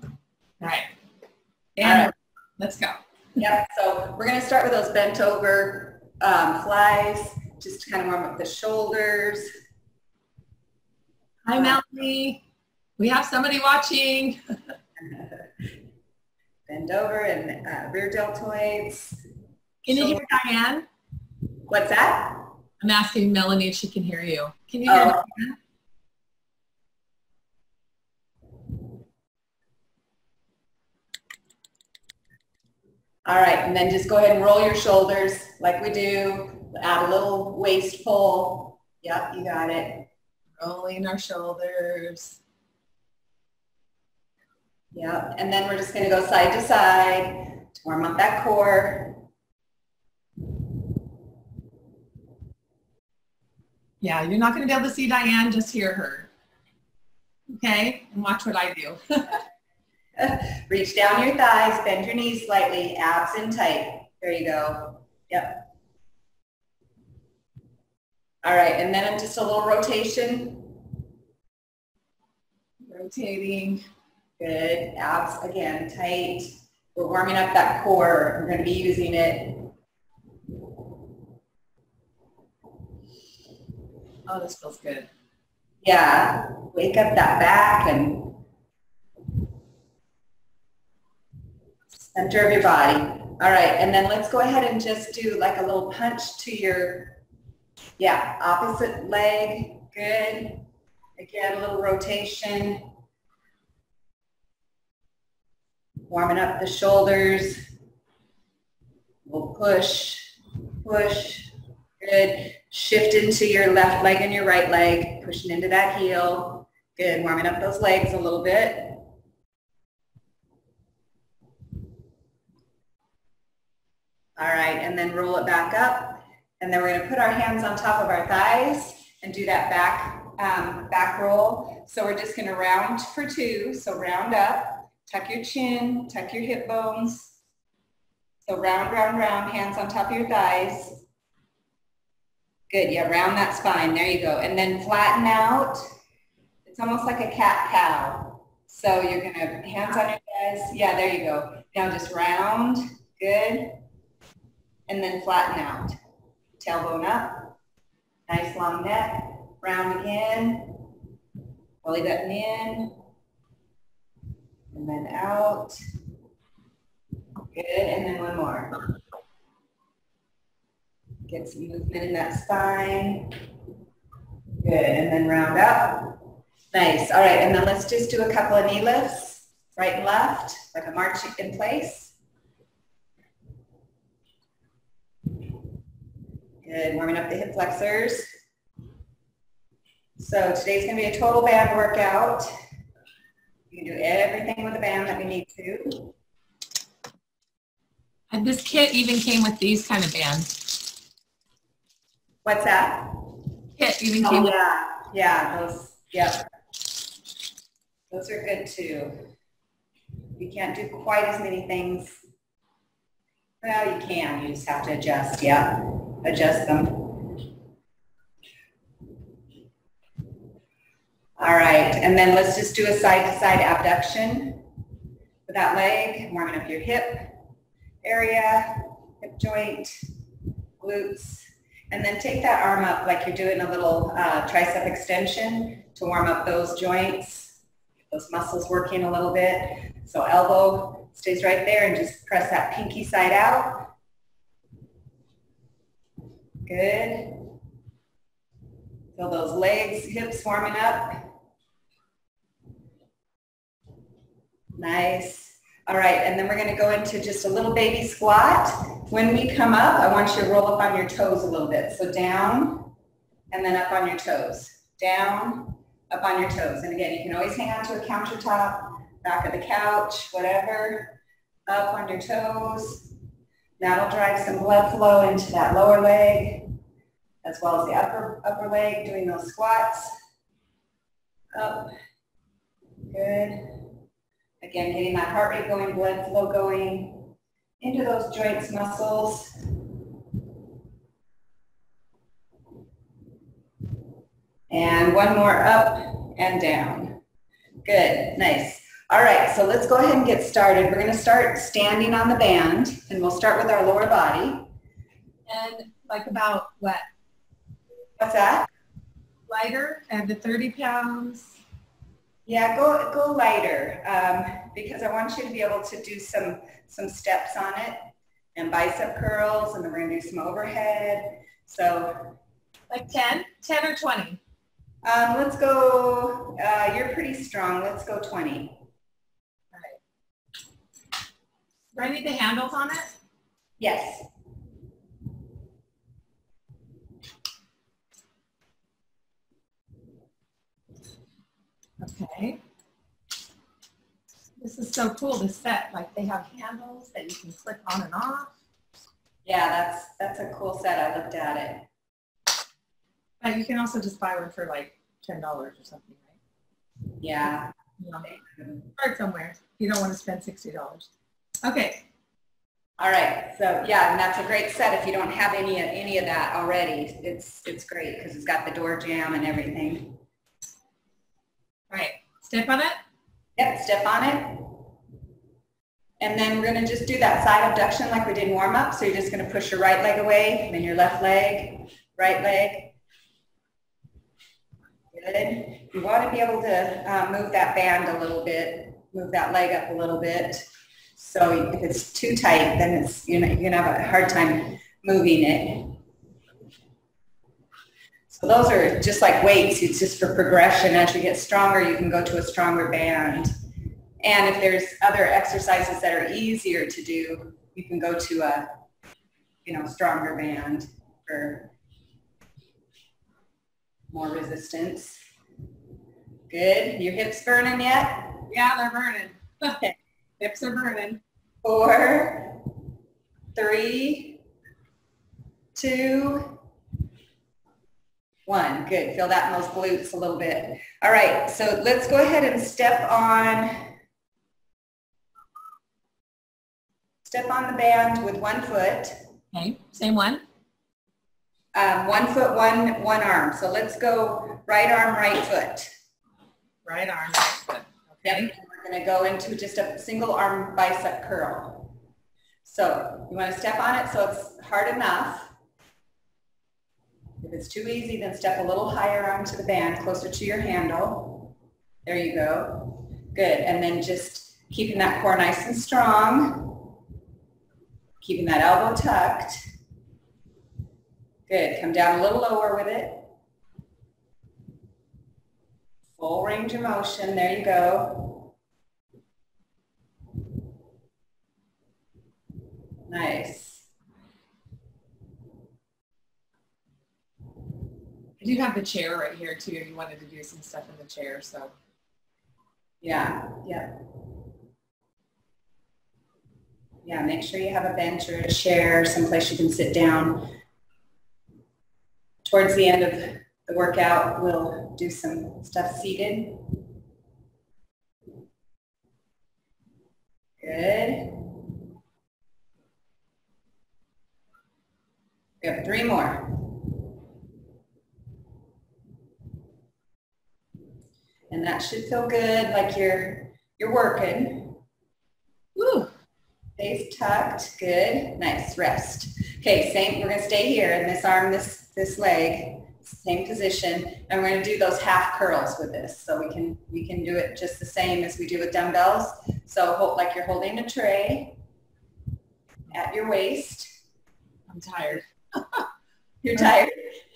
All right. And let's go. Yep, so we're gonna start with those bent over flies, just to kind of warm up the shoulders. Hi, Melanie. We have somebody watching. Bend over and rear deltoids. Can you hear Diane? What's that? I'm asking Melanie if she can hear you. Can you hear me? All right, and then just go ahead and roll your shoulders like we do. Add a little waist pull. Yep, you got it. Rolling our shoulders. Yep, and then we're just gonna go side to side to warm up that core. Yeah, you're not gonna be able to see Diane, just hear her. Okay, and watch what I do. Reach down your thighs, bend your knees slightly, abs in tight. There you go. Yep. All right, and then just a little rotation. Rotating. Good. Abs again tight. We're warming up that core. We're going to be using it. Oh, this feels good. Yeah. Wake up that back and center of your body. All right, and then let's go ahead and just do like a little punch to your, opposite leg. Good. Again, a little rotation. Warming up the shoulders. We'll push, push. Good. Shift into your left leg and your right leg, pushing into that heel. Good. Warming up those legs a little bit. All right, and then roll it back up. And then we're going to put our hands on top of our thighs and do that back roll. So we're just going to round for two. So round up, tuck your chin, tuck your hip bones. So round, round, round, hands on top of your thighs. Good, yeah, round that spine. There you go. And then flatten out. It's almost like a cat-cow. So you're going to, hands on your thighs. Yeah, there you go. Now just round. Good. And then flatten out. Tailbone up. Nice long neck. Round again. Belly button in. And then out. Good. And then one more. Get some movement in that spine. Good. And then round up. Nice. All right. And then let's just do a couple of knee lifts. Right and left. Like a march in place. Good, warming up the hip flexors. So today's gonna be a total band workout. You can do everything with a band that we need to. And this kit even came with these kind of bands. What's that? Kit even came with. Those are good too. You can't do quite as many things. Well, you can, you just have to adjust, adjust them. All right, and then let's just do a side-to-side abduction with that leg, warming up your hip area, hip joint, glutes, and then take that arm up like you're doing a little tricep extension to warm up those joints, get those muscles working a little bit. So elbow stays right there and just press that pinky side out. Good. Feel those legs, hips warming up. Nice. All right, and then we're going to go into just a little baby squat. When we come up, I want you to roll up on your toes a little bit. So down and then up on your toes. Down, up on your toes. And again, you can always hang on to a countertop, back of the couch, whatever. Up on your toes. That'll drive some blood flow into that lower leg, as well as the upper leg, doing those squats. Up. Good. Again, getting that heart rate going, blood flow going into those joints, muscles. And one more up and down. Good, nice. All right, so let's go ahead and get started. We're gonna start standing on the band, and we'll start with our lower body. And like about what? What's that? Lighter and the 30 pounds. Yeah, go lighter, because I want you to be able to do some steps on it, and bicep curls, and then we're gonna do some overhead. So Like 10 or 20? Let's go, you're pretty strong, let's go 20. All right. Do I need the handles on it? Yes. Okay. This is so cool, this set. Like they have handles that you can click on and off. Yeah, that's a cool set. I looked at it. But you can also just buy one for like $10 or something, right? Yeah. Start somewhere. You don't want to spend $60. Okay. All right. So yeah, and that's a great set if you don't have any of that already. It's great because it's got the door jamb and everything. All right. Step on it. Yep. Step on it. And then we're going to just do that side abduction like we did in warm up. So you're just going to push your right leg away, then your left leg, right leg. Good. You want to be able to move that band a little bit, move that leg up a little bit. So if it's too tight, then you're going to have a hard time moving it. So those are just like weights. It's just for progression. As you get stronger, you can go to a stronger band. And if there's other exercises that are easier to do, you can go to a, stronger band for more resistance. Good. Your hips burning yet? Yeah, they're burning. Okay. Hips are burning. 4, 3, 2, 1. Good. Feel that in those glutes a little bit. All right. So let's go ahead and step on the band with one foot. Okay. Same one. 1 foot, one arm. So let's go right arm, right foot. Right arm, right foot. Okay. Yep. We're going to go into just a single arm bicep curl. So you want to step on it so it's hard enough. If it's too easy, then step a little higher onto the band, closer to your handle. There you go. Good. And then just keeping that core nice and strong. Keeping that elbow tucked. Good. Come down a little lower with it. Full range of motion. There you go. Nice. I do have the chair right here too. You wanted to do some stuff in the chair, so. Yeah. Yeah, make sure you have a bench or a chair, someplace you can sit down. Towards the end of the workout, we'll do some stuff seated. Good. We have 3 more. And that should feel good, like you're working. Woo. Face tucked, good, nice, rest. Okay, same, we're gonna stay here in this arm, this leg, same position, and we're gonna do those half curls with this. So we can do it just the same as we do with dumbbells. So hold like you're holding a tray at your waist. I'm tired. You're tired?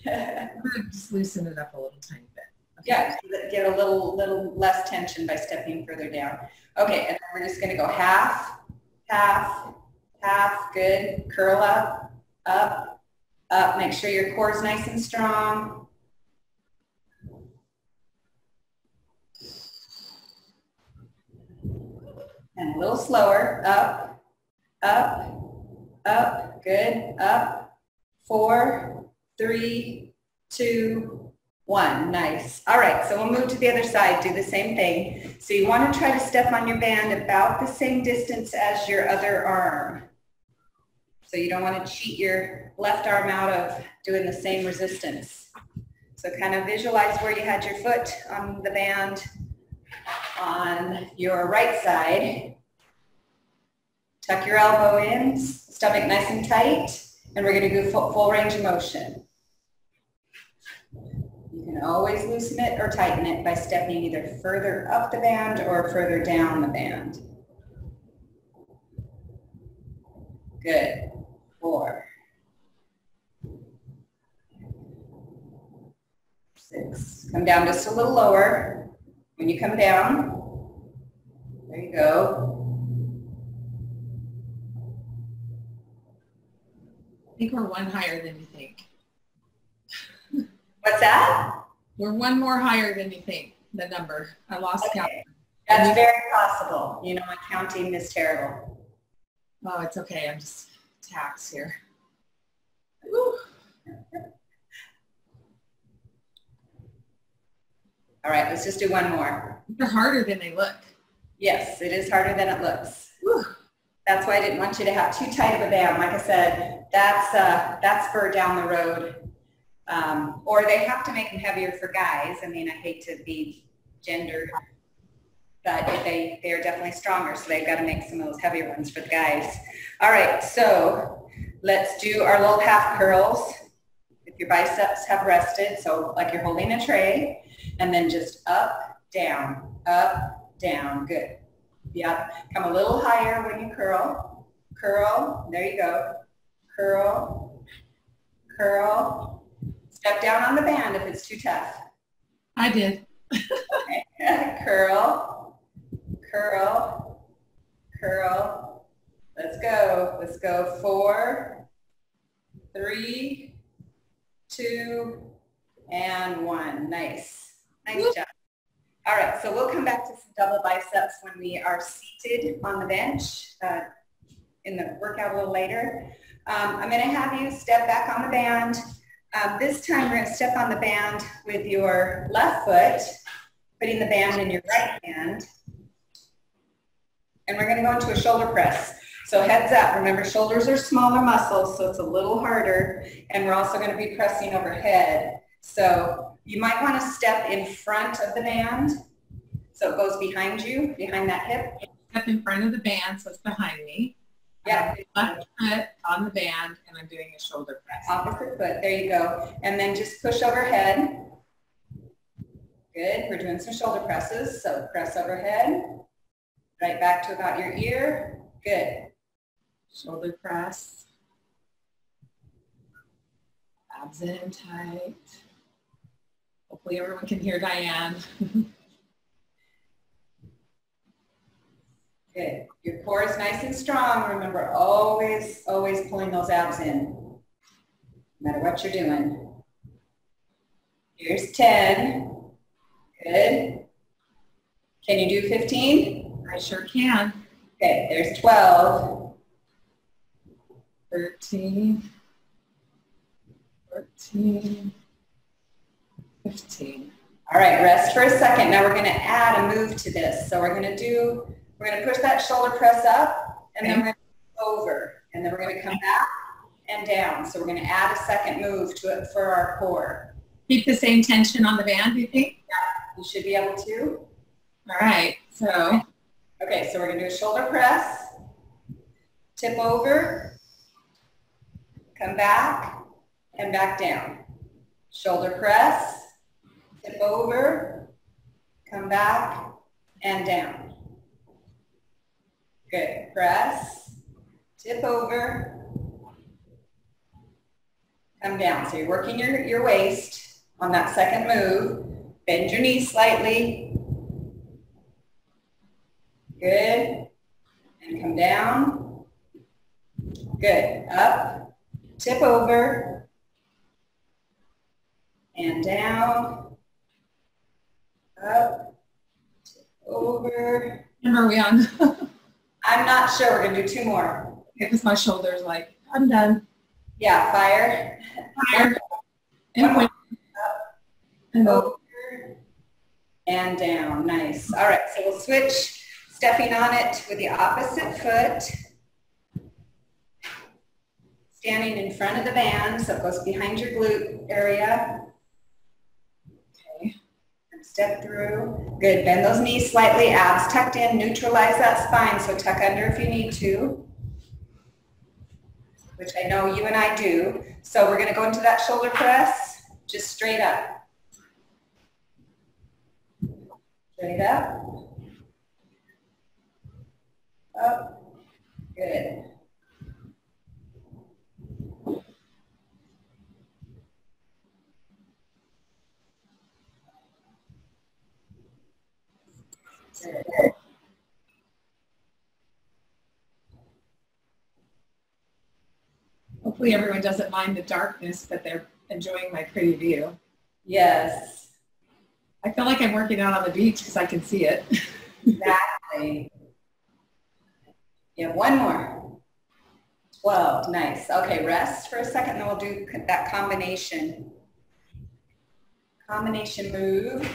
I'm gonna just loosen it up a little tiny bit. Okay. Yeah, get a little less tension by stepping further down. Okay, and then we're just gonna go half, half, half, good. Curl up, up, up. Make sure your core is nice and strong. And a little slower, up, up, up, good, up. 4, 3, 2, 1, nice. All right, so we'll move to the other side, do the same thing. So you want to try to step on your band about the same distance as your other arm. So you don't want to cheat your left arm out of doing the same resistance. So kind of visualize where you had your foot on the band On your right side, tuck your elbow in, stomach nice and tight, and we're going to do full range of motion. You can always loosen it or tighten it by stepping either further up the band or further down the band. Good. 4, 6. Come down just a little lower. When you come down, there you go. I think we're one higher than you think. What's that? We're one more higher than you think, the number. I lost count. That's very possible. You know, my counting is terrible. Oh, it's okay. I'm just taxed here. Woo. All right, let's just do one more. They're harder than they look. Yes, it is harder than it looks. Woo. That's why I didn't want you to have too tight of a band. Like I said, that's for down the road. Or they have to make them heavier for guys. I mean, I hate to be gendered, but they are definitely stronger, so they've got to make some of those heavier ones for the guys. All right, so let's do our little half curls. If your biceps have rested, so like you're holding a tray, and then just up, down, good. Yep, come a little higher when you curl. Curl, there you go. Curl, curl. Step down on the band if it's too tough. I did. Okay. Curl, curl, curl. Let's go. Let's go. 4, 3, 2, and 1. Nice. Nice job. All right, so we'll come back to some double biceps when we are seated on the bench in the workout a little later. I'm going to have you step back on the band. This time we're going to step on the band with your left foot, putting the band in your right hand. And we're going to go into a shoulder press. So heads up, remember shoulders are smaller muscles, so it's a little harder. And we're also going to be pressing overhead. So you might want to step in front of the band. So it goes behind you, behind that hip. Step in front of the band, so it's behind me. Yeah. Left foot on the band, and I'm doing a shoulder press. Opposite foot, there you go. And then just push overhead. Good, we're doing some shoulder presses. So press overhead, right back to about your ear. Good. Shoulder press. Abs in tight. Hopefully everyone can hear Diane. Good. Your core is nice and strong. Remember, always pulling those abs in, no matter what you're doing. Here's 10. Good. Can you do 15? I sure can. Okay, there's 12. 13. 14. 15. All right, rest for a second. Now we're going to add a move to this. So we're going to push that shoulder press up, and then we're going to go over, and then we're going to come back and down. So we're going to add a second move to it for our core. Keep the same tension on the band, do you think? Yeah, you should be able to. All right, so. Okay, so we're going to do a shoulder press, tip over, come back, and back down. Shoulder press, tip over, come back, and down. Good. Press, tip over, come down. So you're working your waist on that second move. Bend your knees slightly. Good. And come down. Good. Up, tip over, and down. Up, tip over. And are we on? I'm not sure. We're going to do 2 more. Because my shoulder's like, I'm done. Yeah, fire. Fire. And Up, and over, and down. Nice. All right, so we'll switch, stepping on it with the opposite foot. Standing in front of the band, so it goes behind your glute area. Okay. Step through. Good. Bend those knees slightly, abs tucked in. Neutralize that spine, so tuck under if you need to, which I know you and I do. So we're going to go into that shoulder press, just straight up. Straight up. Up. Good. Good. Hopefully everyone doesn't mind the darkness, but they're enjoying my pretty view. Yes. I feel like I'm working out on the beach because I can see it. Exactly. Yeah, one more. 12, nice. Okay, rest for a second, then we'll do that combination. Combination move.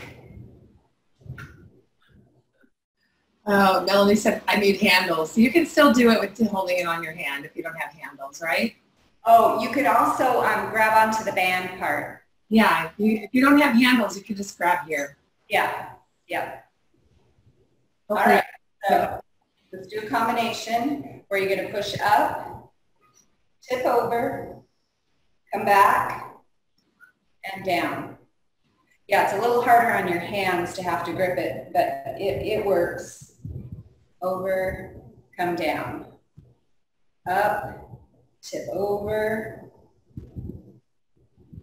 Oh, Melanie said I need handles. So you can still do it with holding it on your hand if you don't have handles, right? Oh, you could also grab onto the band part. Yeah, if you don't have handles, you can just grab here. Yeah, yeah. Okay. All right, so let's do a combination where you're going to push up, tip over, come back, and down. Yeah, it's a little harder on your hands to have to grip it, but it works. Over, come down. Up, tip over,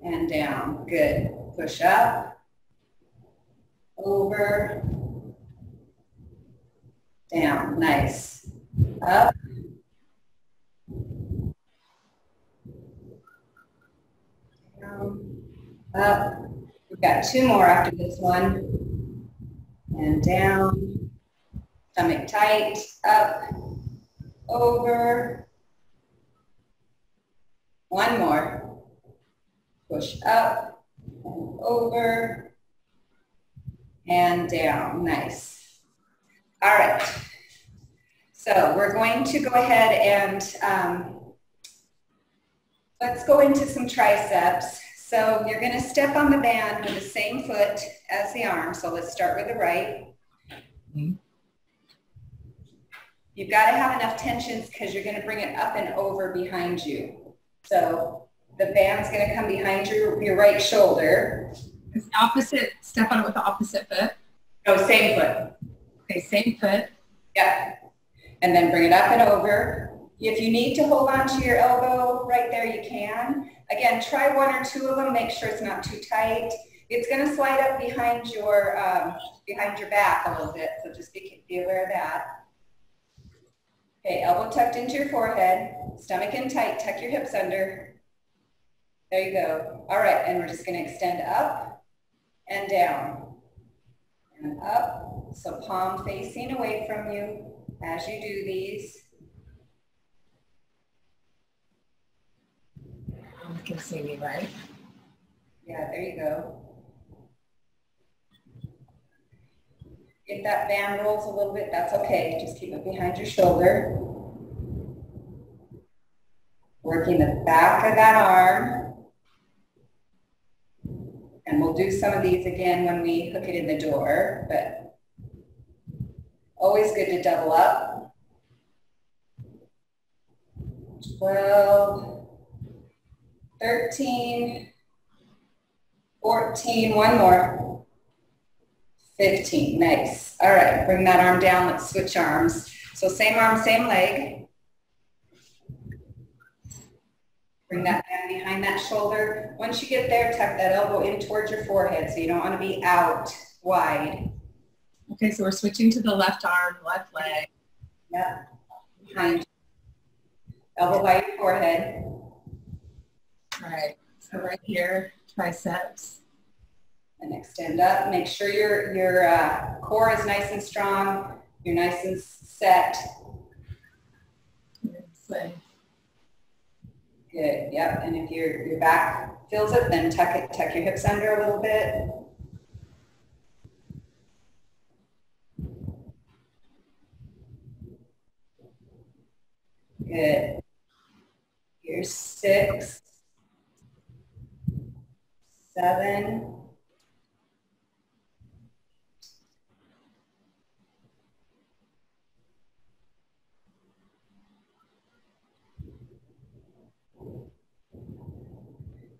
and down. Good. Push up, over, down. Nice. Up, down, up. We've got two more after this one. And down. Stomach tight. Up, over. One more. Push up, and over, and down. Nice. All right. So we're going to go ahead and let's go into some triceps. So you're going to step on the band with the same foot as the arm. So let's start with the right. Mm-hmm. You've got to have enough tensions because you're going to bring it up and over behind you. So the band's going to come behind your right shoulder. It's opposite, step on it with the opposite foot. Oh, same foot. Okay, same foot. Yeah. And then bring it up and over. If you need to hold on to your elbow right there, you can. Again, try one or two of them. Make sure it's not too tight. It's going to slide up behind your back a little bit, so just be aware of that. Okay, elbow tucked into your forehead, stomach in tight, tuck your hips under. There you go. All right, and we're just going to extend up and down and up. So palm facing away from you as you do these. You can see me, right? Yeah, there you go. If that band rolls a little bit, that's okay. Just keep it behind your shoulder. Working the back of that arm. And we'll do some of these again when we hook it in the door, but always good to double up. 12, 13, 14, one more. 15, nice. All right, bring that arm down, let's switch arms. So same arm, same leg. Bring that down behind that shoulder. Once you get there, tuck that elbow in towards your forehead, so you don't want to be out wide. Okay, so we're switching to the left arm, left leg. Yep, behind. Elbow by your forehead. All right, so right here, triceps. And extend up. Make sure your core is nice and strong. You're nice and set. Good. Yep. And if your back feels it, then tuck your hips under a little bit. Good. Here's 6, 7,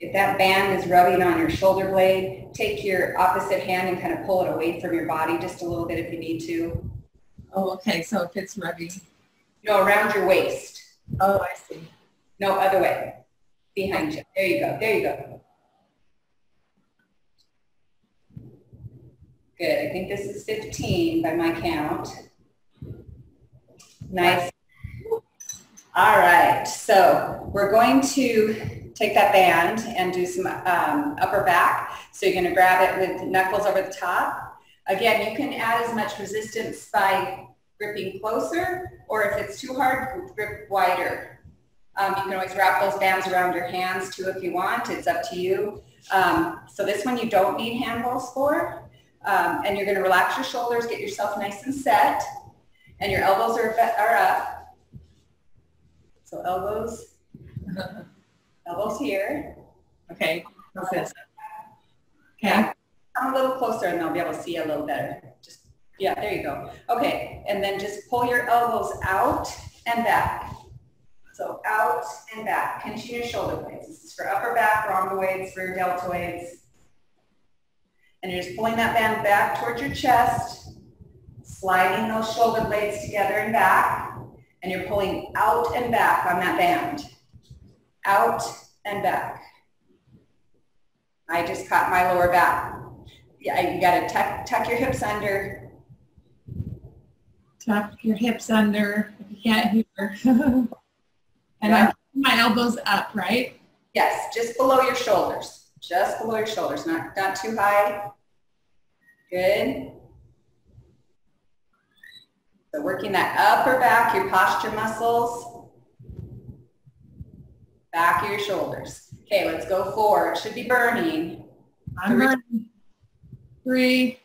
If that band is rubbing on your shoulder blade, take your opposite hand and kind of pull it away from your body just a little bit if you need to. Oh, okay. So if it's rubbing. No, around your waist. Oh, I see. No, other way. Behind you. There you go. There you go. Good. I think this is 15 by my count. Nice. All right. So we're going to take that band and do some upper back. So you're going to grab it with knuckles over the top. Again, you can add as much resistance by gripping closer, or if it's too hard, grip wider. You can always wrap those bands around your hands too if you want. It's up to you. So this one you don't need handles for. And you're going to relax your shoulders, get yourself nice and set, and your elbows are up. So elbows here. Okay. What's this? Okay. Yeah. Come a little closer and they'll be able to see you a little better. Just, yeah, there you go. Okay, and then just pull your elbows out and back. So out and back. Pinching your shoulder blades. This is for upper back, rhomboids, for your deltoids. And you're just pulling that band back towards your chest, sliding those shoulder blades together and back, and you're pulling out and back on that band. Out and back. I just caught my lower back. Yeah, you gotta tuck your hips under. Tuck your hips under, if you can't hear. And I'm putting my elbows up, right? Yes, just below your shoulders. Just below your shoulders, not too high. Good. So working that upper back, your posture muscles. Back of your shoulders. Okay, let's go forward. Should be burning. I'm burning. 3,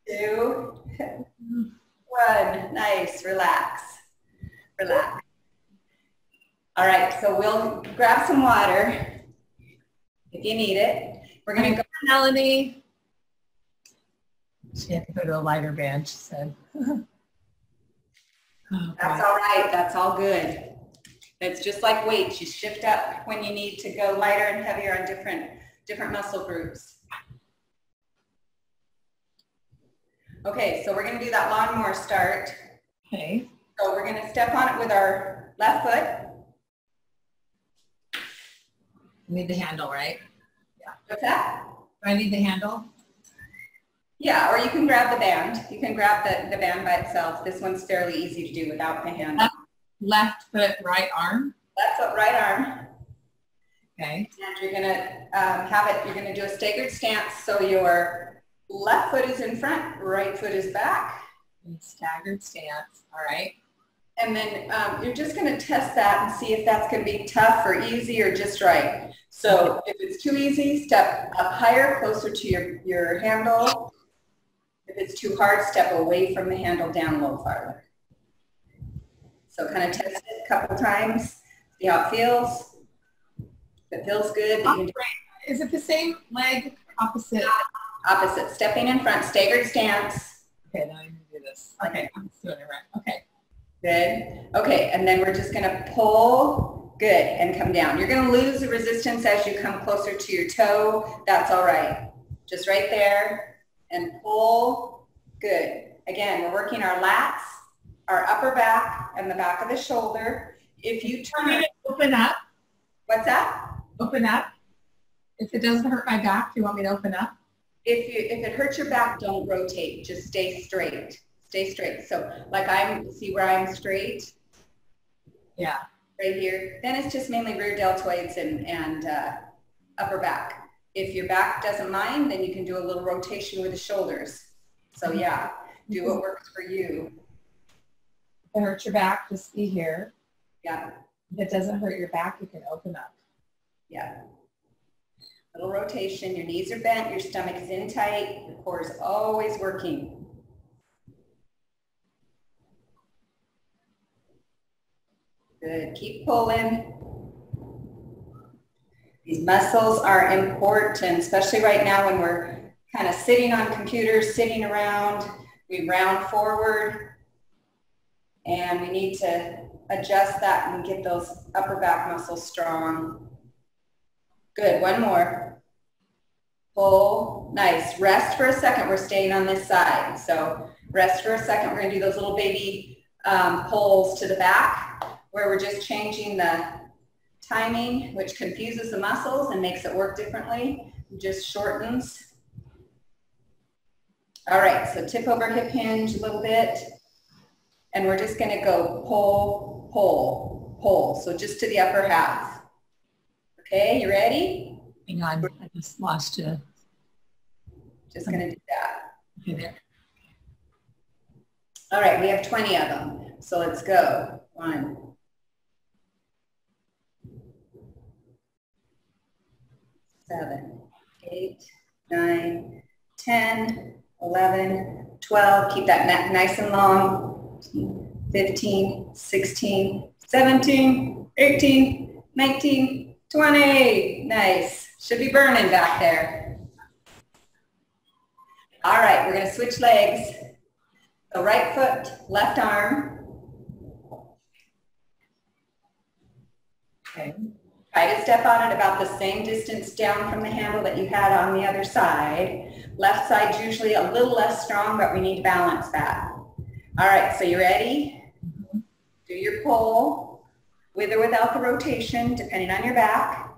2, 1. Nice. Relax. Relax. All right, so we'll grab some water if you need it. We're going to go. Melanie. She had to go to a lighter band, she said. Oh, that's all right. That's all good. It's just like weights. You shift up when you need to go lighter and heavier on different muscle groups. Okay, so we're going to do that lawnmower start. Okay. So we're going to step on it with our left foot. You need the handle, right? Yeah. What's that? Do I need the handle? Yeah, or you can grab the band. You can grab the band by itself. This one's fairly easy to do without the handle. Left foot, right arm? Left foot, right arm. Okay. And you're going to you're going to do a staggered stance. So your left foot is in front, right foot is back. And staggered stance, all right. And then you're just going to test that and see if that's going to be tough or easy or just right. So if it's too easy, step up higher, closer to your handle. If it's too hard, step away from the handle, down a little farther. So kind of test it a couple times, see how it feels. If it feels good, you can do it. Is it the same leg, opposite? Opposite, stepping in front, staggered stance. Okay, now I can do this. Okay, I'm doing it right. Okay. Good. Okay, and then we're just going to pull, good, and come down. You're going to lose the resistance as you come closer to your toe. That's all right. Just right there, and pull, good. Again, we're working our lats, our upper back, and the back of the shoulder. If you turn it, open up. What's that? Open up. If it doesn't hurt my back, do you want me to open up? If it hurts your back, don't rotate. Just stay straight. Stay straight. So like see where I'm straight? Yeah. Right here. Then it's just mainly rear deltoids and upper back. If your back doesn't mind, then you can do a little rotation with the shoulders. So yeah, do what works for you. If it hurts your back, just be here. Yeah. If it doesn't hurt your back, you can open up. Yeah. Little rotation. Your knees are bent. Your stomach is in tight. Your core is always working. Good. Keep pulling. These muscles are important, especially right now when we're kind of sitting on computers, sitting around. We round forward, and we need to adjust that and get those upper back muscles strong. Good, one more. Pull, nice. Rest for a second. We're staying on this side. So rest for a second. We're gonna do those little baby pulls to the back where we're just changing the timing, which confuses the muscles and makes it work differently. It just shortens. All right, so tip over hip hinge a little bit. And we're just gonna go pull, pull, pull. So just to the upper half. Okay, you ready? Hang on, I just lost you. Just gonna do that. Okay, there. All right, we have 20 of them. So let's go. 1, 7, 8, 9, 10, 11, 12. Keep that neck nice and long. 15, 16, 17, 18, 19, 20. Nice. Should be burning back there. All right, we're going to switch legs. So right foot, left arm. Okay. Try to step on it about the same distance down from the handle that you had on the other side. Left side's usually a little less strong, but we need to balance that. All right, so you ready? Do your pull, with or without the rotation, depending on your back.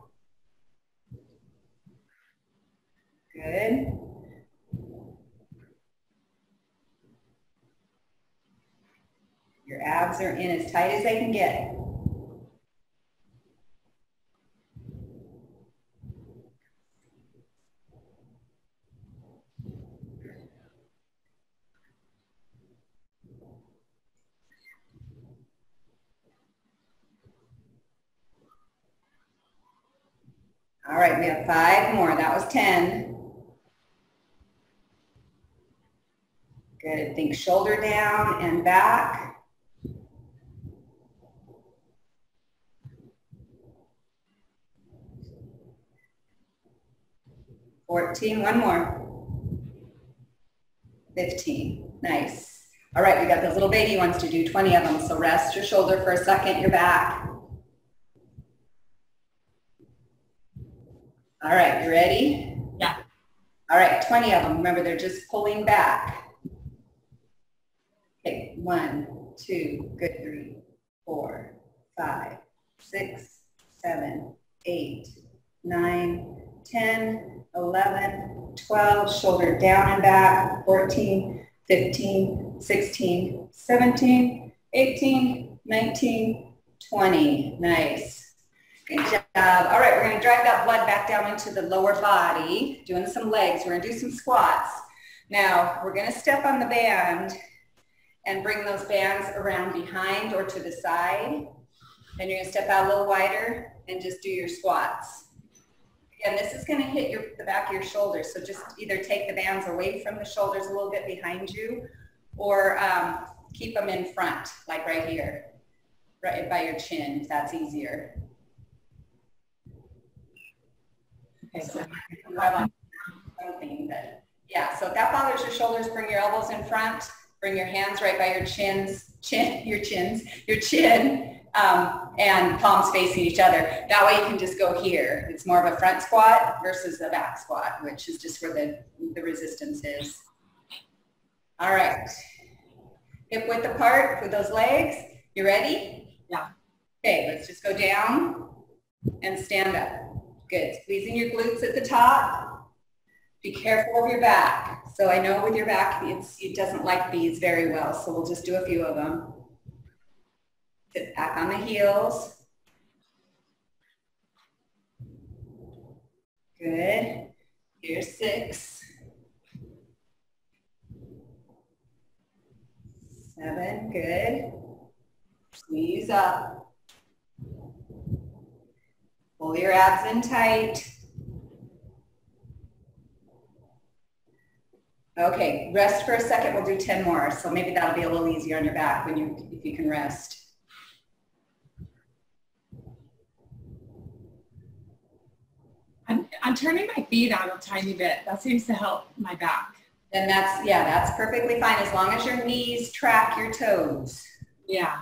Good. Your abs are in as tight as they can get. All right, we have 5 more. That was 10. Good. Think shoulder down and back. $14. One more. 15. Nice. All right, we got those little baby ones to do, 20 of them. So rest your shoulder for a second, your back. All right, you ready? Yeah. All right, 20 of them. Remember, they're just pulling back. Okay, 1, 2, good, 3, 4, 5, 6, 7, 8, 9, 10, 11, 12, shoulder down and back, 14, 15, 16, 17, 18, 19, 20. Nice. Good job. All right, we're going to drive that blood back down into the lower body, doing some legs. We're going to do some squats. Now, we're going to step on the band and bring those bands around behind or to the side. Then you're going to step out a little wider and just do your squats. Again, this is going to hit the back of your shoulders, so just either take the bands away from the shoulders a little bit behind you, or keep them in front, like right here, right by your chin, if that's easier. Okay, so something that, yeah, so if that bothers your shoulders, bring your elbows in front, bring your hands right by your chin, and palms facing each other. That way you can just go here. It's more of a front squat versus a back squat, which is just where the resistance is. All right. Hip width apart with those legs. You ready? Yeah. Okay, let's just go down and stand up. Good. Squeezing your glutes at the top. Be careful of your back. So I know with your back, it doesn't like these very well, so we'll just do a few of them. Sit back on the heels. Good. Here's 6. 7, good. Squeeze up. Pull your abs in tight. Okay, rest for a second. We'll do 10 more. So maybe that'll be a little easier on your back if you can rest. I'm turning my feet out a tiny bit. That seems to help my back. And that's perfectly fine as long as your knees track your toes. Yeah.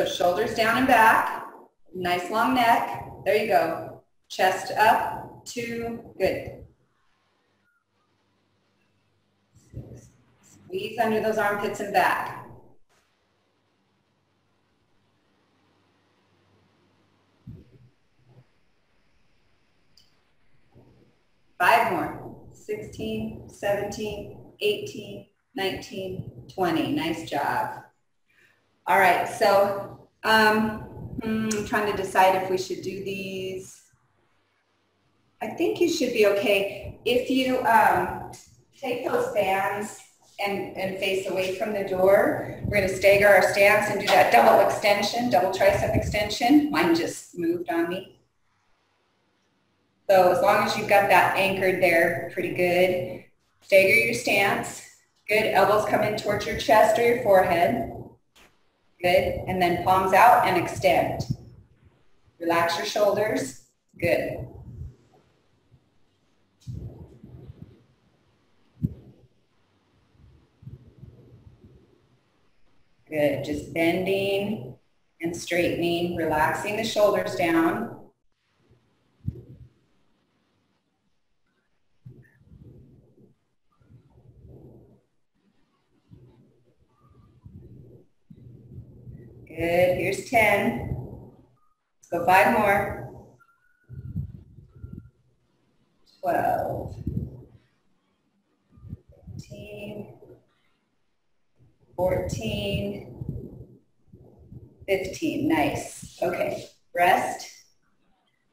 So shoulders down and back, nice long neck. There you go. Chest up, 2, good. Squeeze under those armpits and back. Five more. 16, 17, 18, 19, 20. Nice job. All right, so I'm trying to decide if we should do these. I think you should be okay. If you take those bands and face away from the door, we're going to stagger our stance and do that double extension, double tricep extension. Mine just moved on me. So as long as you've got that anchored there, pretty good. Stagger your stance. Good. Elbows come in towards your chest or your forehead. Good. And then palms out and extend. Relax your shoulders. Good. Good. Just bending and straightening, relaxing the shoulders down. Good, here's 10. Let's go 5 more. 12. 13. 14. 15, nice. Okay, rest.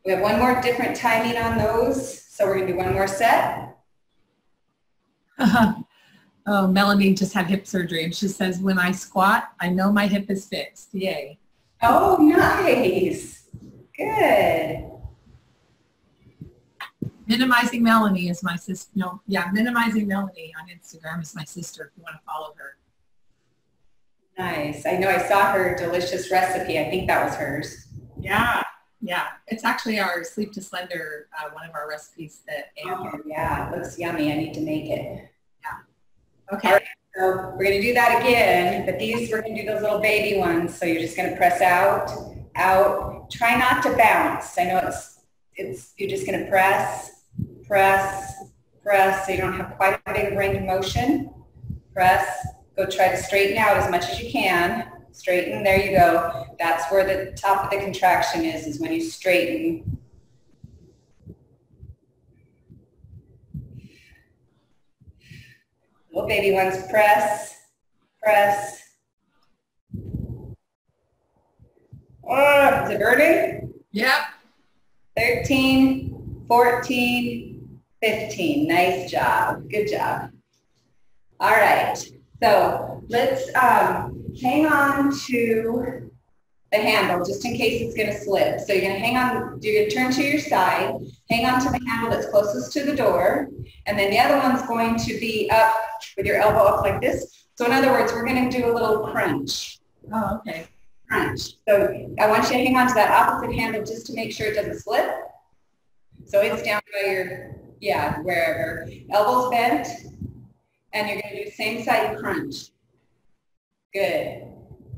We have one more different timing on those, so we're gonna do one more set. Oh, Melanie just had hip surgery and she says, when I squat, I know my hip is fixed. Yay. Oh, nice. Good. Minimizing Melanie is my sister. No, yeah, Minimizing Melanie on Instagram is my sister if you want to follow her. Nice. I know I saw her delicious recipe. I think that was hers. Yeah, yeah. It's actually our Sleep to Slender, one of our recipes that Oh, yeah, it looks yummy. I need to make it. Okay. All right, so we're going to do that again, but these, we're going to do those little baby ones. So you're just going to press out, out. Try not to bounce. I know you're just going to press, press, press, so you don't have quite a big range of motion. Press, go try to straighten out as much as you can. Straighten, there you go. That's where the top of the contraction is when you straighten. Little baby ones, press, press. Oh, is it burning? Yep. 13, 14, 15. Nice job. Good job. All right. So let's hang on to the handle just in case it's going to slip. So you're going to hang on, you're going to turn to your side, hang on to the handle that's closest to the door, and then the other one's going to be up with your elbow up like this. So in other words, we're going to do a little crunch. Oh, okay. Crunch. So I want you to hang on to that opposite handle just to make sure it doesn't slip. So it's down by your, yeah, wherever. Elbows bent, and you're going to do the same side crunch. Good.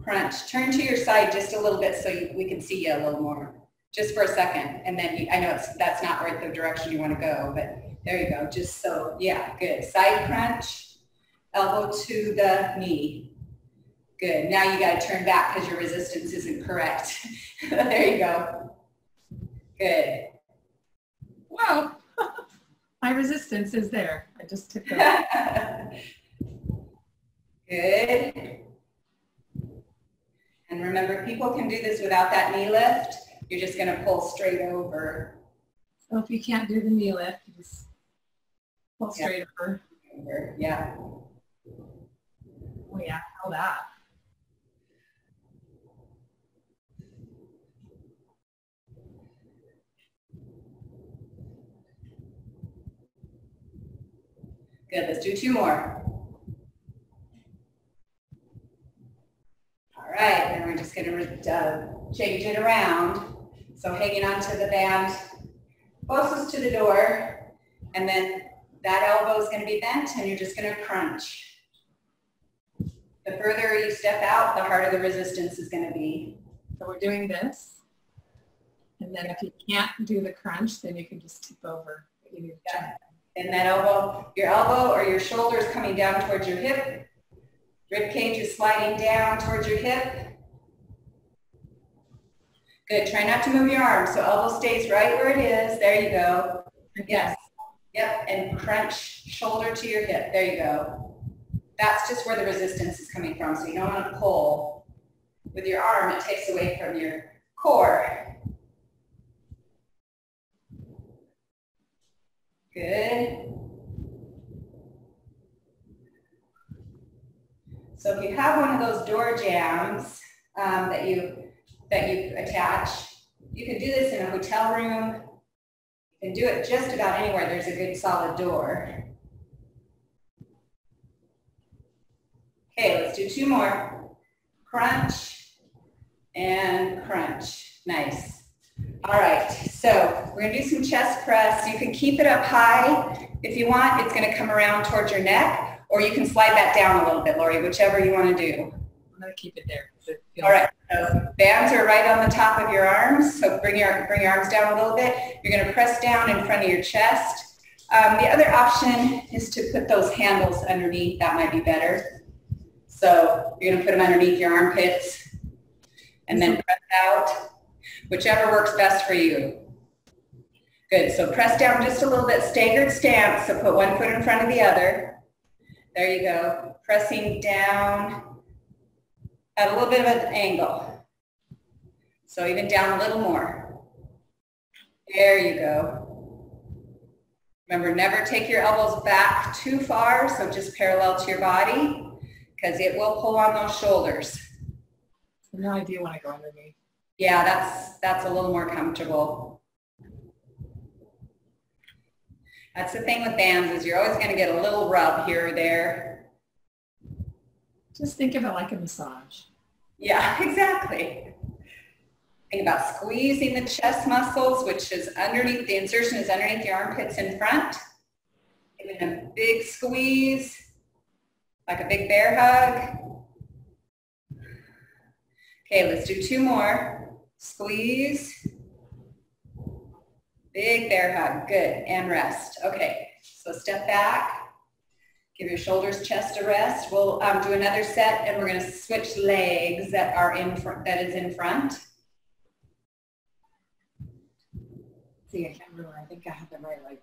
Crunch. Turn to your side just a little bit so we can see you a little more. Just for a second. And then I know that's not right the direction you want to go, but there you go. Just so, yeah, good. Side crunch. Elbow to the knee. Good. Now you got to turn back because your resistance isn't correct. There you go. Good. Wow. My resistance is there. I just took that. Good. And remember, people can do this without that knee lift. You're just going to pull straight over. So if you can't do the knee lift, you just pull straight over. Yeah. Oh yeah, how that. Good, let's do 2 more. All right, then we're just going to change it around. So hanging onto the band closest to the door, and then that elbow is going to be bent, and you're just going to crunch. The further you step out, the harder the resistance is going to be. So we're doing this. And then if you can't do the crunch, then you can just tip over. Yeah. And that elbow, your elbow or your shoulder is coming down towards your hip. Rib cage is sliding down towards your hip. Good. Try not to move your arms. So elbow stays right where it is. There you go. Yes. Yep. And crunch shoulder to your hip. There you go. That's just where the resistance is coming from. So you don't want to pull with your arm. It takes away from your core. Good. So if you have one of those door jams that you attach, you can do this in a hotel room. You can do it just about anywhere there's a good solid door. Okay, let's do 2 more. Crunch and crunch. Nice. All right, so we're gonna do some chest press. You can keep it up high if you want. It's gonna come around towards your neck, or you can slide that down a little bit, Lauri, whichever you wanna do. I'm gonna keep it there. All right, so bands are right on the top of your arms, so bring your arms down a little bit. You're gonna press down in front of your chest. The other option is to put those handles underneath. That might be better. So you're gonna put them underneath your armpits and then press out, whichever works best for you. Good, so press down just a little bit, staggered stance, so put one foot in front of the other. There you go, pressing down at a little bit of an angle. So even down a little more. There you go. Remember, never take your elbows back too far, so just parallel to your body, because it will pull on those shoulders. No idea when I go underneath. Yeah, that's a little more comfortable. That's the thing with bands, is you're always going to get a little rub here or there. Just think of it like a massage. Yeah, Exactly. Think about squeezing the chest muscles, which is underneath, the insertion is underneath your armpits in front. Giving a big squeeze, like a big bear hug. Okay, let's do 2 more. Squeeze. Big bear hug. Good. And rest. Okay, so step back. Give your shoulders, chest a rest. We'll do another set, and we're going to switch legs that are in front. That is in front. See, I can't remember. I think I have the right leg.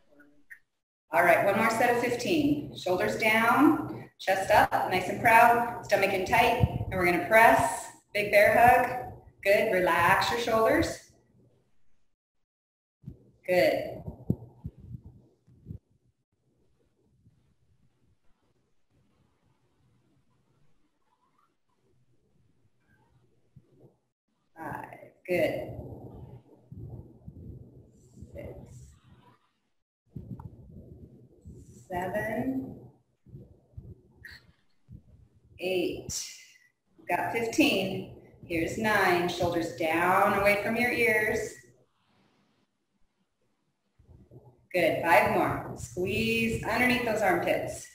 All right, 1 more set of 15. Shoulders down, chest up, nice and proud, stomach in tight, and we're going to press. Big bear hug. Good. Relax your shoulders. Good. Good. 6, 7, 8. Got 15. Here's 9. Shoulders down away from your ears. Good. 5 more. Squeeze underneath those armpits.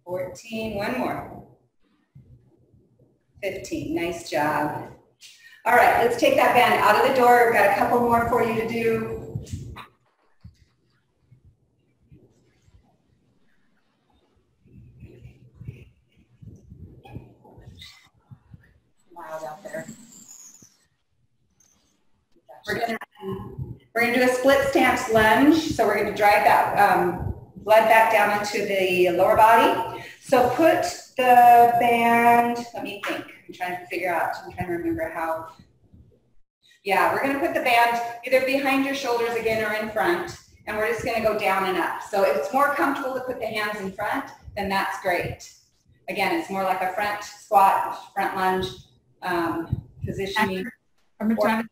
14. 1 more. 15. Nice job. All right, let's take that band out of the door. We've got a couple more for you to do. Loud out there. We're gonna do a split stance lunge. So we're gonna drive that blood back down into the lower body. So put the band, let me think. I'm trying to remember how. Yeah, we're gonna put the band either behind your shoulders again or in front, and we're just gonna go down and up. So if it's more comfortable to put the hands in front, then that's great. Again, it's more like a front squat, front lunge positioning. I'm trying to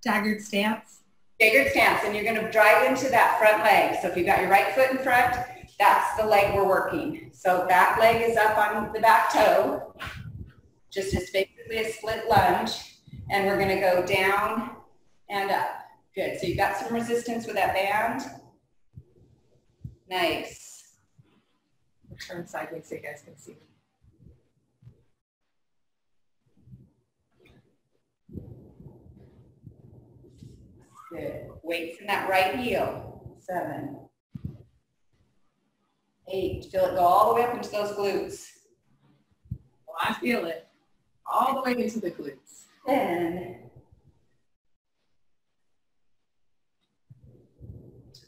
staggered stance. Staggered stance, and you're gonna drive into that front leg. So if you've got your right foot in front, that's the leg we're working. So back leg is up on the back toe. Just as basically a split lunge. And we're gonna go down and up. Good, so you got some resistance with that band. Nice. I'll turn sideways so you guys can see. Good. Weights in that right heel. 7, 8. Feel it go all the way up into those glutes. Well, I feel it all the way into the glutes. 10,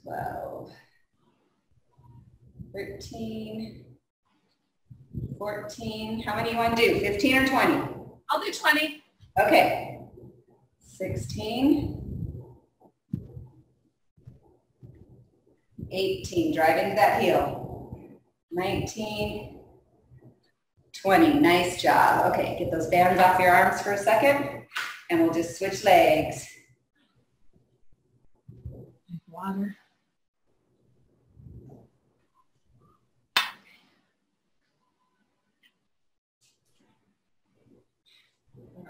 12, 13, 14. How many you want to do? 15 or 20? I'll do 20. Okay. 16. 18, drive into that heel. 19, 20, nice job. Okay, get those bands off your arms for a second, and we'll just switch legs. Water.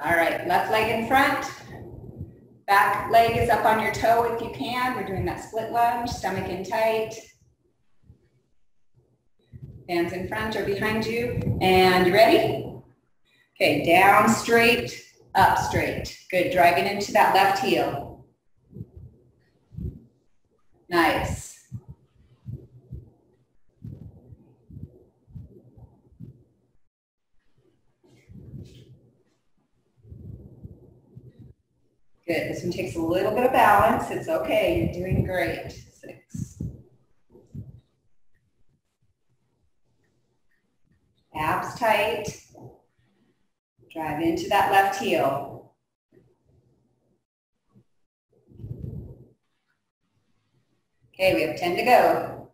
All right, left leg in front. Back leg is up on your toe if you can. We're doing that split lunge, stomach in tight. Hands in front or behind you. And you ready? Okay, down straight, up straight. Good, driving into that left heel. Nice. Good, this one takes a little bit of balance. It's okay, you're doing great. 6. Abs tight. Drive into that left heel. Okay, we have 10 to go.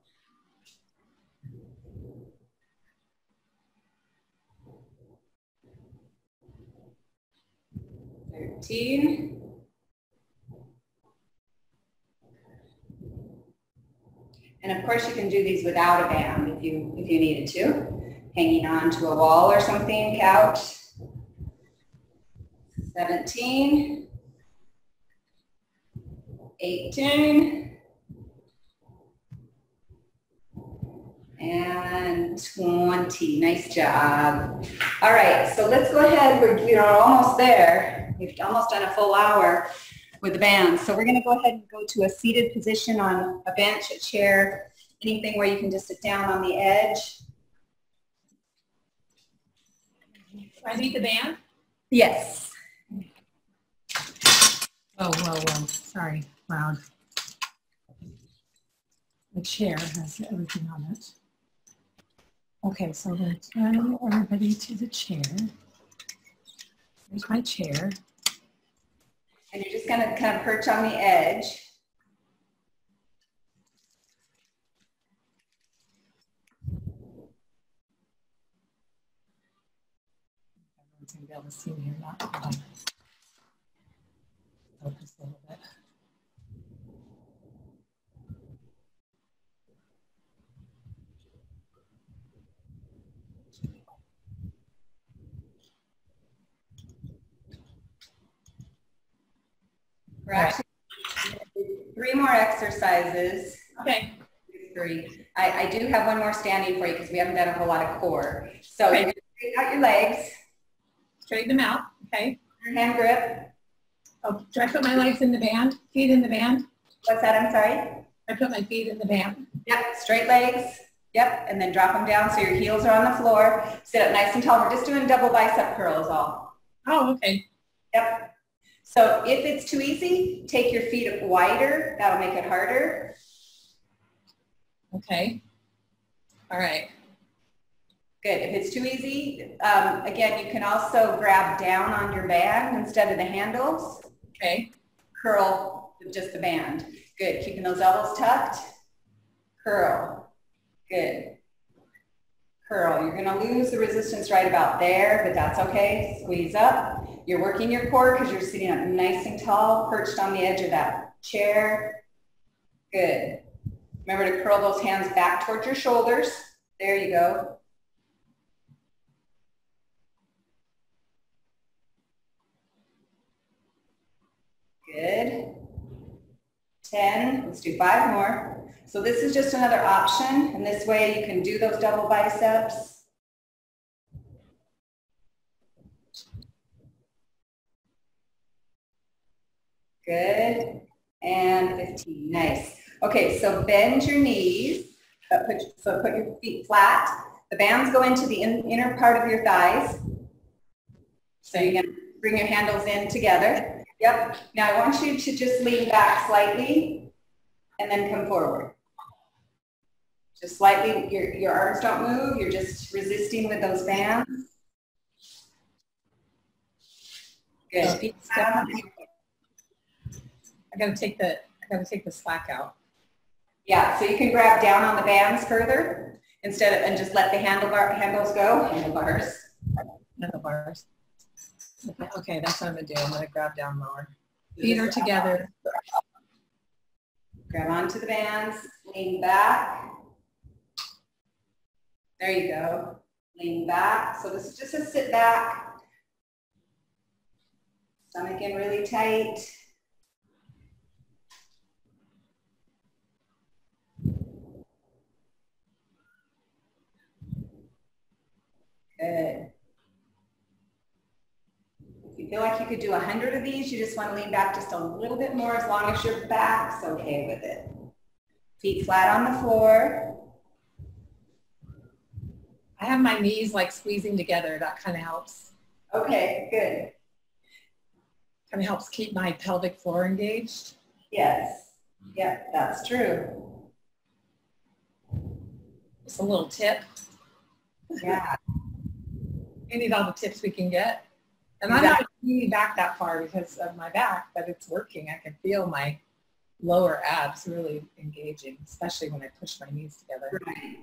13. And of course you can do these without a band if you needed to. Hanging on to a wall or something, couch. 17. 18. And 20. Nice job. All right, so let's go ahead. We're almost there. We've almost done a full hour with the bands. So we're going to go ahead and go to a seated position on a bench, a chair, anything where you can just sit down on the edge. Do I need the band? Yes. Oh, whoa. Sorry, loud. The chair has everything on it. Okay, so we're going to turn everybody to the chair. Here's my chair. And you're just going to kind of perch on the edge. Everyone's going to be able to see me or not. Focus a little bit. We're actually going to do 3 more exercises. Okay. 3. I do have one more standing for you because we haven't done a whole lot of core. So Okay. you're going to straighten out your legs. Straighten them out. Okay. Your hand grip. Oh, do I put my legs in the band? Feet in the band? What's that? I'm sorry. I put my feet in the band. Yep. Straight legs. Yep. And then drop them down so your heels are on the floor. Sit up nice and tall. We're just doing double bicep curls all. Oh, okay. Yep. So if it's too easy, take your feet up wider. That'll make it harder. Okay. All right. Good. If it's too easy, again, you can also grab down on your band instead of the handles. Okay. Curl with just the band. Good. Keeping those elbows tucked. Curl. Good. Curl. You're going to lose the resistance right about there, but that's okay. Squeeze up. You're working your core because you're sitting up nice and tall, perched on the edge of that chair. Good. Remember to curl those hands back towards your shoulders. There you go. Good. 10, let's do 5 more. So this is just another option, and this way you can do those double biceps. Good, and 15, nice. Okay, so bend your knees, put your feet flat. The bands go into the inner part of your thighs. So you're gonna bring your handles in together. Yep, now I want you to just lean back slightly and then come forward. Just slightly, your arms don't move, you're just resisting with those bands. Good. Feet down. I gotta take the slack out. Yeah, so you can grab down on the bands further instead of, and just let the handles go. Handlebars. Okay, that's what I'm gonna do. I'm gonna grab down lower. Feet are together. Grab onto the bands, lean back. There you go. Lean back. So this is just a sit back. Stomach in really tight. Good. If you feel like you could do 100 of these, you just want to lean back just a little bit more as long as your back's okay with it. Feet flat on the floor. I have my knees like squeezing together. That kind of helps. Okay, good. Kind of helps keep my pelvic floor engaged. Yes. Yep, that's true. Just a little tip. Yeah. We need all the tips we can get. And I'm not leaning back that far because of my back, but it's working. I can feel my lower abs really engaging, especially when I push my knees together. Right.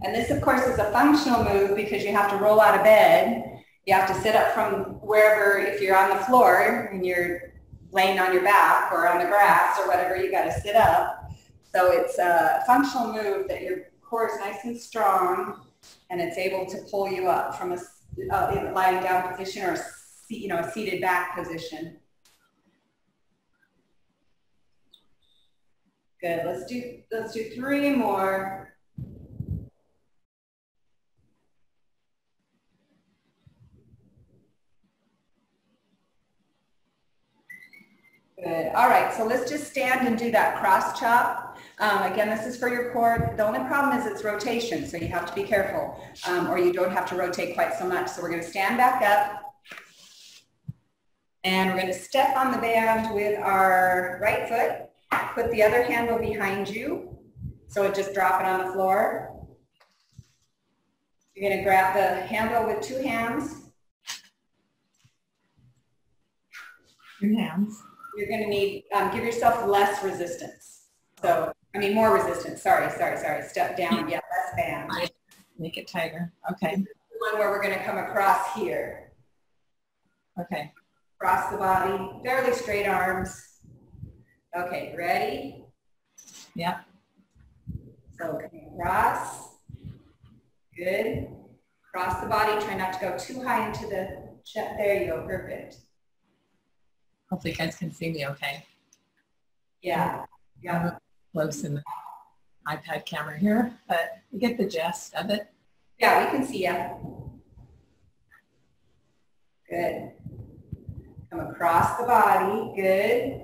And this, of course, is a functional move because you have to roll out of bed. You have to sit up from wherever, if you're on the floor and you're laying on your back or on the grass or whatever, you got to sit up. So it's a functional move that your core is nice and strong and it's able to pull you up from a lying down position or a seated back position. Good. Let's do 3 more. Good. All right, so let's just stand and do that cross chop. Again, this is for your core. The only problem is it's rotation, so you have to be careful, or you don't have to rotate quite so much. So we're going to stand back up, and we're going to step on the band with our right foot. Put the other handle behind you, so it just drop it on the floor. You're going to grab the handle with 2 hands. 2 hands. You're going to need, give yourself less resistance. So, I mean, more resistance. Sorry. Step down. Yeah, less band. Make it tighter. Okay. This is the one where we're going to come across here. Okay. Cross the body, fairly straight arms. Okay, ready? Yeah. So, cross. Good. Cross the body. Try not to go too high into the chest. There you go. Perfect. Hopefully you guys can see me okay. Yeah. Yeah. Close in the iPad camera here, but you get the gist of it. Yeah, we can see you. Good. Come across the body. Good.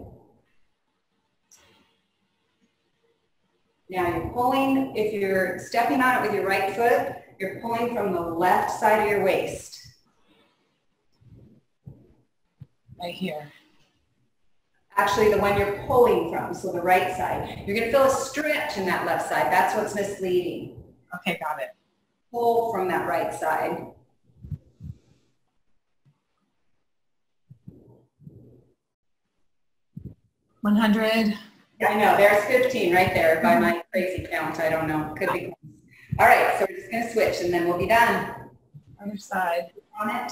Now you're pulling, if you're stepping on it with your right foot, you're pulling from the left side of your waist. Right here. Actually, the one you're pulling from, so the right side. You're going to feel a stretch in that left side. That's what's misleading. Okay, got it. Pull from that right side. $100. I know, there's 15 right there by my crazy count. I don't know. Could be. All right, so we're just going to switch and then we'll be done. Other side. On it.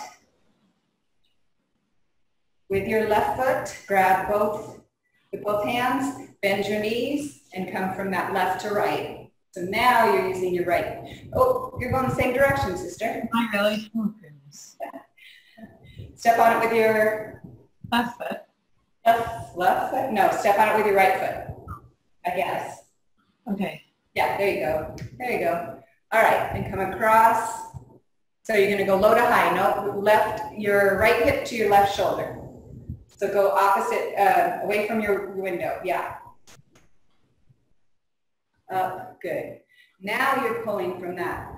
With your left foot, grab with both hands, bend your knees, and come from that left to right. So now you're using your right. Oh, you're going the same direction, sister. Am I really? Oh, goodness. Step on it with your left foot. left left foot? No, step on it with your right foot, I guess. Okay. Yeah, there you go. There you go. All right, and come across. So you're gonna go low to high. No, left, your right hip to your left shoulder. So go opposite, away from your window, yeah. Up, good. Now you're pulling from that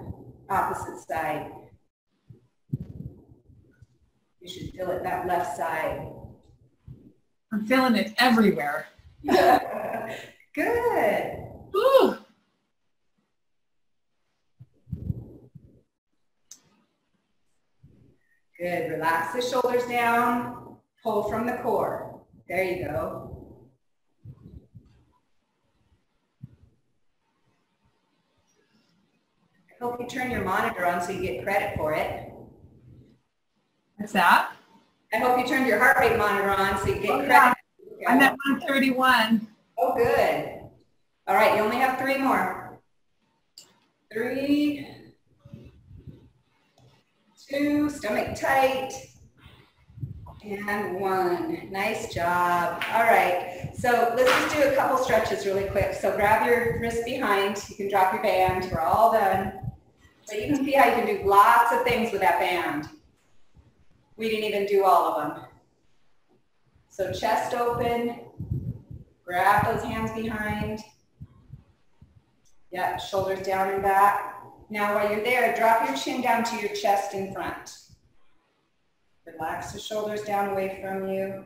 opposite side. You should feel it that left side. I'm feeling it everywhere. Good. Woo. Good, relax the shoulders down, pull from the core. There you go. I hope you turn your monitor on so you get credit for it. What's that? I hope you turned your heart rate monitor on so you get credit. Yeah. I'm at 131. Oh, good. All right, you only have 3 more. 3, 2, stomach tight, and 1. Nice job. All right, so let's just do a couple stretches really quick. So grab your wrist behind. You can drop your band. We're all done. But you can see how you can do lots of things with that band. We didn't even do all of them. So chest open, grab those hands behind. Yeah, shoulders down and back. Now while you're there, drop your chin down to your chest in front. Relax the shoulders down away from you.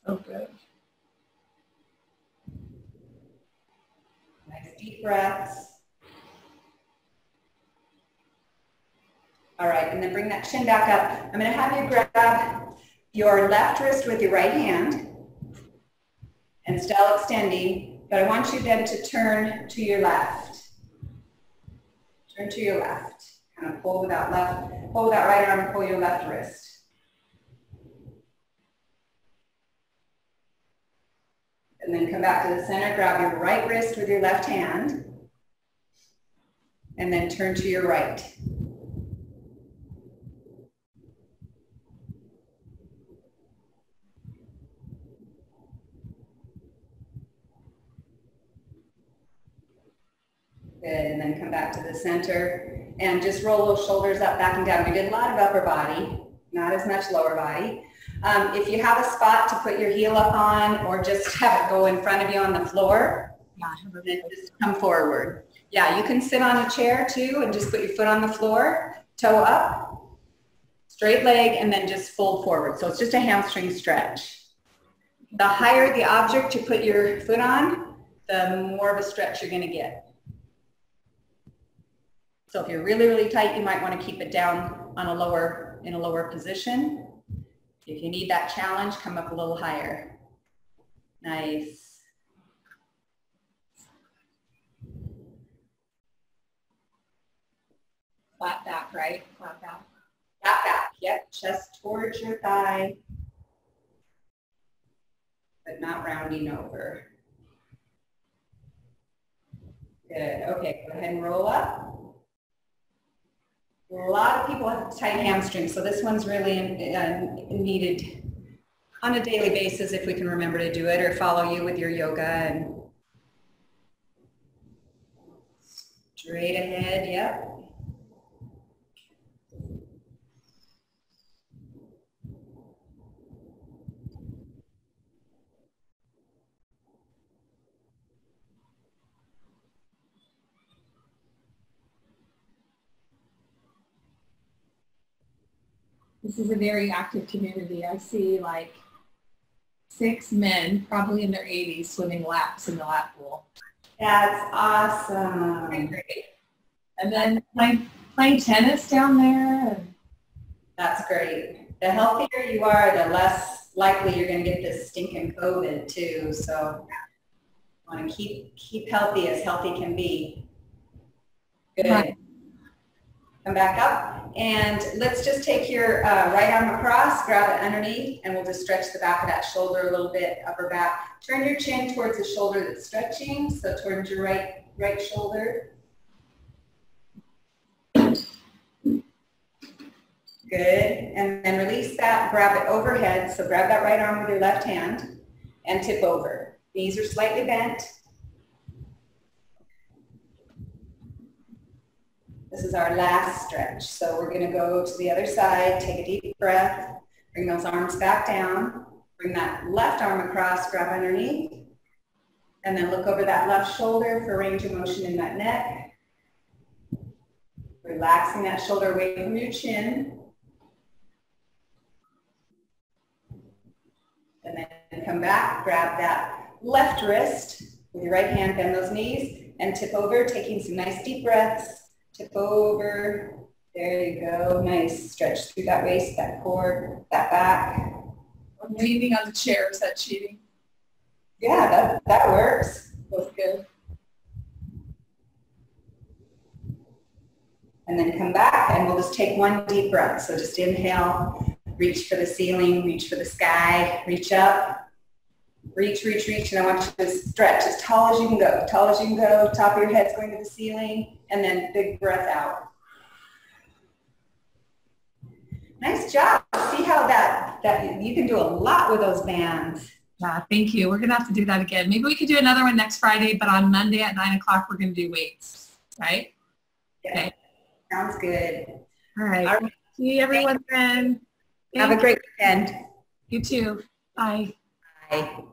So good. Nice deep breaths. All right, and then bring that chin back up. I'm gonna have you grab your left wrist with your right hand and still extending, but I want you then to turn to your left. Turn to your left. Kind of pull with that right arm and pull your left wrist. And then come back to the center, grab your right wrist with your left hand, and then turn to your right. Good, and then come back to the center and just roll those shoulders up, back and down. We did a lot of upper body, not as much lower body. If you have a spot to put your heel up on or just have it go in front of you on the floor, then just come forward. Yeah, you can sit on a chair too and just put your foot on the floor, toe up, straight leg, and then just fold forward. So it's just a hamstring stretch. The higher the object you put your foot on, the more of a stretch you're going to get. So if you're really, really tight, you might want to keep it down on in a lower position. If you need that challenge, come up a little higher. Nice. Flat back, right? Flat back. Flat back, yep. Chest towards your thigh, but not rounding over. Good, okay, go ahead and roll up. A lot of people have tight hamstrings, so this one's really needed on a daily basis if we can remember to do it or follow you with your yoga. And straight ahead, yep. This is a very active community. I see like 6 men, probably in their 80s, swimming laps in the lap pool. That's awesome. Great. And then playing tennis down there. That's great. The healthier you are, the less likely you're going to get this stinking COVID too. So I want to keep healthy as healthy can be. Good. Right. Come back up, and let's just take your right arm across, grab it underneath, and we'll just stretch the back of that shoulder a little bit, upper back. Turn your chin towards the shoulder that's stretching, so towards your right shoulder. Good. And then release that, grab it overhead. So grab that right arm with your left hand and tip over. Knees are slightly bent. This is our last stretch. So we're going to go to the other side, take a deep breath, bring those arms back down, bring that left arm across, grab underneath, and then look over that left shoulder for range of motion in that neck. Relaxing that shoulder away from your chin. And then come back, grab that left wrist with your right hand, bend those knees, and tip over, taking some nice deep breaths. Tip over. There you go. Nice. Stretch through that waist, that core, that back. I'm leaning on the chair. Is that cheating? Yeah, that works. Both good. And then come back, and we'll just take one deep breath. So just inhale, reach for the ceiling, reach for the sky, reach up, reach, reach, reach. And I want you to stretch as tall as you can go. Tall as you can go, top of your head's going to the ceiling, and then big breath out. Nice job. See how that you can do a lot with those bands. Yeah, thank you. We're going to have to do that again. Maybe we could do another one next Friday, but on Monday at 9 o'clock, we're going to do weights, right? Yeah. Okay. Sounds good. All right. All right. See everyone then. Have a great weekend. You too. Bye. Bye.